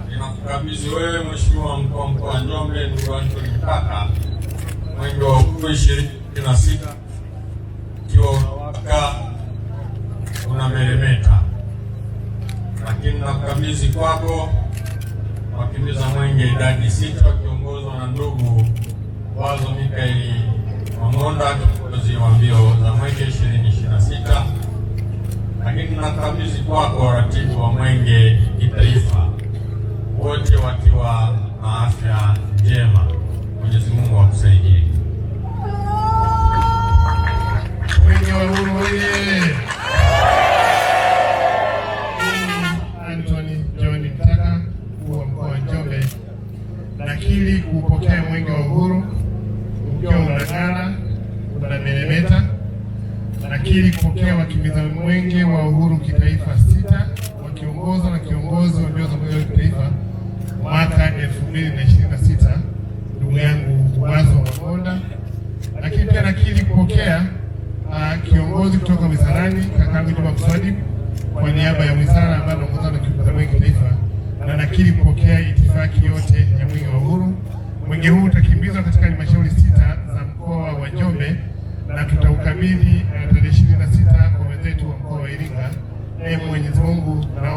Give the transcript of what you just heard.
Ninakukabidhi wewe Mheshimiwa Mkuu wa Mkoa wa Njombe ndugu Anthony Mtaka mwenge wa uhuru 2026 ukiwa unawaka unameremeta, lakini nakukabidhi kwako wakimbiza mwenge idadi 6 wakiongozwa na ndugu Wazo Mikaeli Mamonda, kiongozi wa mbio za mwenge 2026, lakini nakukabidhi kwako waratibu wa mwenge kitaifa wote wakiwa na afya njema. Mwenyezi Mungu akusaidie. Mwenge wa Uhuru oye! Anthony John Mtaka, mkuu wa mkoa wa Njombe, nakiri kupokea mwenge wa uhuru ukiwa unang'ara unameremeta. Nakiri kupokea wakimbiza mwenge wa uhuru kitaifa 6 wakiongozwa na kiongozi wa mbio za mwenge wa kitaifa mwaka 2026 ndugu yangu Wazo Mamonda. Lakini pia nakiri kupokea kiongozi kutoka wizarani kakangu Juma Kuswadi kwa niaba ya wizara ambayo anaongoza na kiongozi wa mwenge kitaifa, na nakiri kupokea itifaki yote ya mwenge wa uhuru. Mwenge huu utakimbizwa katika halmashauri 6 za mkoa wa Njombe na tutaukabidhi tarehe 26 kwa wenzetu wa mkoa wa Iringa. Mwenyezi Mungu na